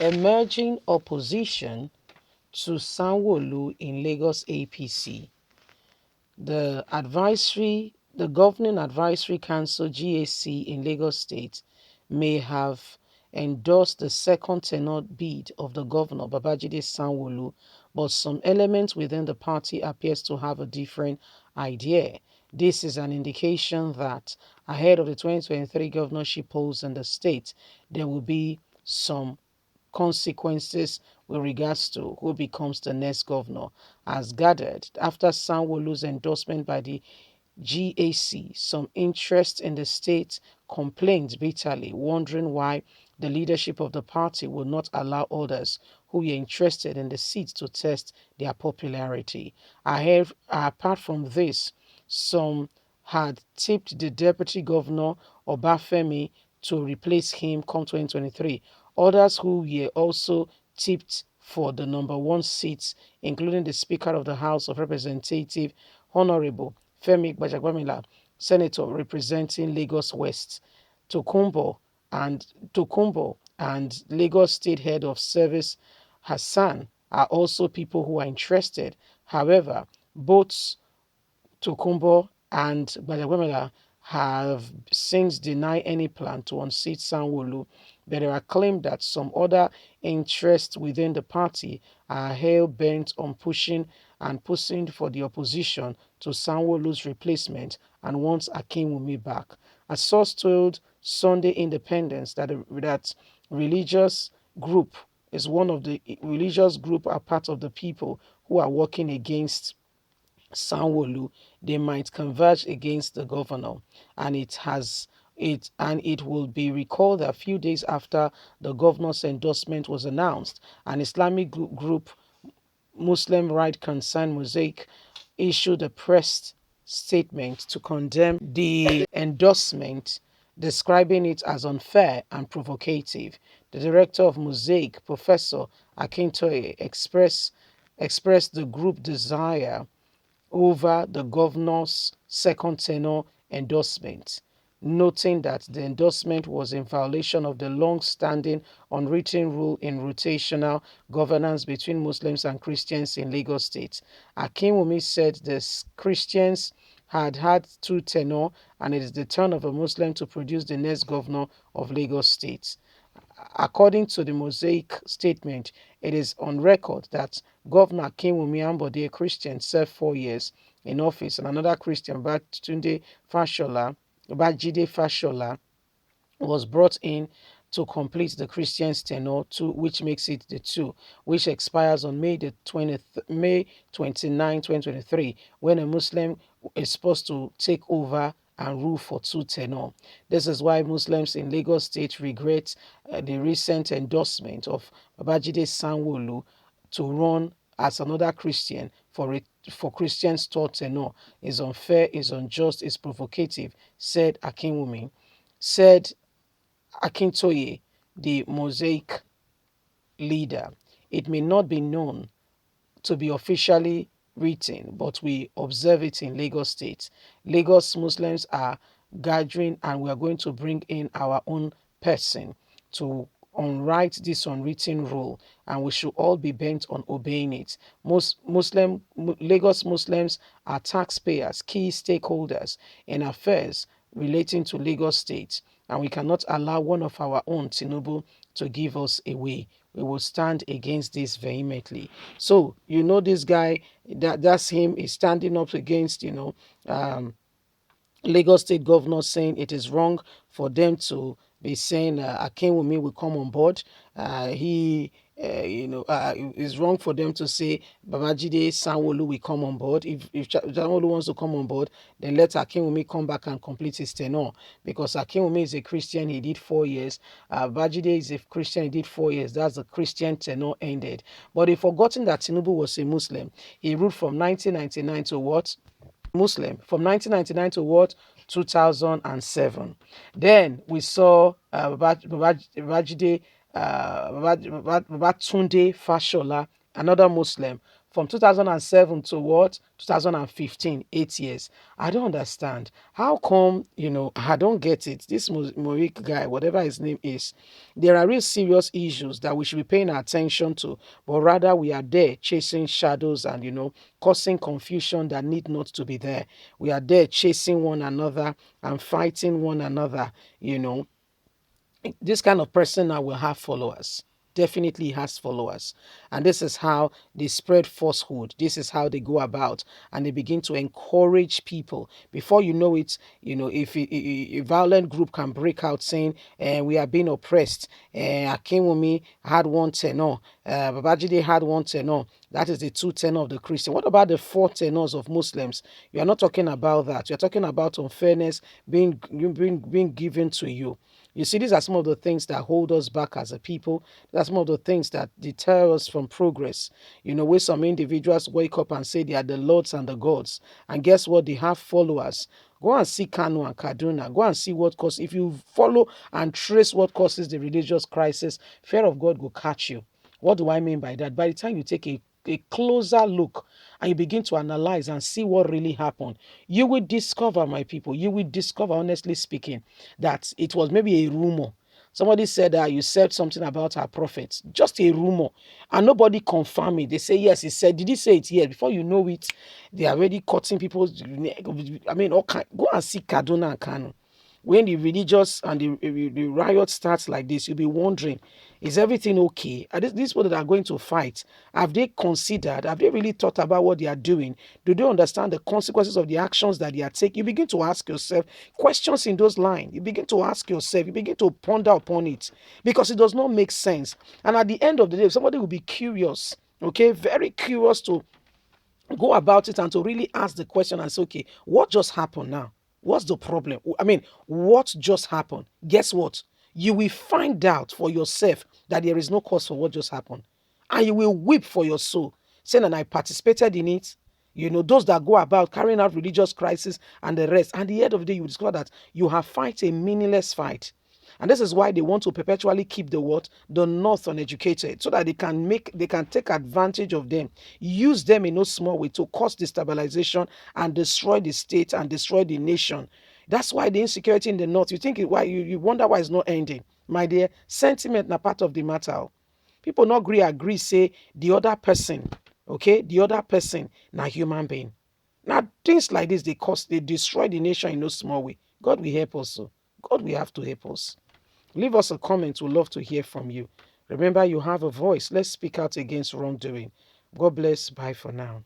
Emerging opposition to Sanwo-Olu in Lagos APC. The Governing Advisory Council GAC in Lagos State may have endorsed the second tenure bid of the governor Babajide Sanwo-Olu, but some elements within the party appears to have a different idea. This is an indication that ahead of the 2023 governorship polls in the state, there will be some consequences with regards to who becomes the next governor. As gathered after Sanwo-Olu's endorsement by the GAC, some interest in the state complained bitterly, wondering why the leadership of the party would not allow others who were interested in the seat to test their popularity. Apart from this, some had tipped the deputy governor Obafemi to replace him come 2023. Others who were also tipped for the number one seats, including the Speaker of the House of Representatives, Honorable Femi Gbajagbamila, Senator representing Lagos West, Tokunbo and Lagos State Head of Service Hassan are also people who are interested. However, both Tokunbo and Gbajagbamila have since denied any plan to unseat Sanwo-Olu, but there are claims that some other interests within the party are hell-bent on pushing for the opposition to Sanwo-Olu's replacement and wants Akinwumi back. A source told Sunday Independence that religious group is one of the religious group are part of the people who are working against Sanwo-Olu. They might converge against the governor, and it will be recalled that a few days after the governor's endorsement was announced, an Islamic group, Muslim Right Concern Mosaic, issued a press statement to condemn the endorsement, describing it as unfair and provocative. The director of Mosaic, Professor Akintoye, expressed the group desire over the governor's second tenure endorsement, noting that the endorsement was in violation of the long-standing unwritten rule in rotational governance between Muslims and Christians in Lagos State. Akinwumi said the Christians had two tenure and it is the turn of a Muslim to produce the next governor of Lagos State. According to the Mosaic statement, it is on record that Governor Akinwumi Ambode, a Christian, served 4 years in office, and another Christian, Babajide Fashola, was brought in to complete the Christian's tenure, which makes it the two, which expires on May 29, 2023, when a Muslim is supposed to take over and rule for two tenure. This is why Muslims in Lagos State regret the recent endorsement of Babajide Sanwo-Olu to run as another Christian for Christians' third tenure. Is unfair, is unjust, is provocative, said Akinwumi. Said Akintoye, the Mosaic leader. It may not be known to be officially written, but we observe it in Lagos State. Lagos Muslims are gathering and we are going to bring in our own person to unwrite this unwritten rule, and we should all be bent on obeying it. Lagos Muslims are taxpayers, key stakeholders in affairs relating to Lagos State, and we cannot allow one of our own, Tinubu, to give us away. We will stand against this vehemently. So, this guy, that's him, is standing up against, Lagos State governor, saying it is wrong for them to be saying Akinwumi will come on board. It's wrong for them to say Babajide Sanwo-Olu will come on board. If Sanwo-Olu wants to come on board, then let Akinwumi come back and complete his tenure. Because Akinwumi is a Christian, he did 4 years. Babajide is a Christian, he did 4 years. That's the Christian tenure ended. But they've forgotten that Tinubu was a Muslim. He ruled from 1999 to what? Muslim from 1999 to what? 2007. Then we saw Babatunde Fashola, another Muslim, from 2007 to what? 2015, 8 years. I don't understand. How come, I don't get it. This Morik guy, whatever his name is, there are real serious issues that we should be paying attention to, but rather we are there chasing shadows and, causing confusion that need not to be there. We are there chasing one another and fighting one another, this kind of person now will have followers. Definitely has followers. And this is how they spread falsehood. This is how they go about, and they begin to encourage people. Before you know it, if a violent group can break out saying, we are being oppressed, Akinwumi had one tenor, Babajide had one tenor. That is the two tenor of the Christian. What about the four tenors of Muslims? You are not talking about that. You're talking about unfairness being given to you. You see, these are some of the things that hold us back as a people. That's some of the things that deter us from progress. Where some individuals wake up and say they are the lords and the gods. And guess what? They have followers. Go and see Kanu and Kaduna. Go and see what causes. If you follow and trace what causes the religious crisis, fear of God will catch you. What do I mean by that? By the time you take a closer look and you begin to analyze and see what really happened, you will discover, my people, you will discover, honestly speaking, that it was maybe a rumor. Somebody said that you said something about our prophets, just a rumor, and nobody confirmed it. They say, yes, he said, did he say it? Yes. Before you know it, they are already cutting people's neck. I mean, go and see Kaduna and Kanu. When the religious and the riot starts like this, you'll be wondering, is everything okay? Are these people that are going to fight, have they considered, have they really thought about what they are doing? Do they understand the consequences of the actions that they are taking? You begin to ask yourself questions in those lines. You begin to ask yourself, you begin to ponder upon it, because it does not make sense. And at the end of the day, somebody will be curious, okay, very curious to go about it and to really ask the question and say, okay, what just happened now? What's the problem? I mean, what just happened? Guess what? You will find out for yourself that there is no cause for what just happened. And you will weep for your soul, saying, and I participated in it. Those that go about carrying out religious crisis and the rest. And at the end of the day, you will discover that you have fight a meaningless fight. And this is why they want to perpetually keep the what? The North uneducated, so that they can take advantage of them, use them in no small way to cause destabilization and destroy the state and destroy the nation. That's why the insecurity in the North, why you wonder why it's not ending. My dear, sentiment na part of the matter. People not agree, say the other person, okay, the other person, na human being. Now, things like this, they destroy the nation in no small way. God will help us. God will have to help us. Leave us a comment. We'd love to hear from you. Remember, you have a voice. Let's speak out against wrongdoing. God bless. Bye for now.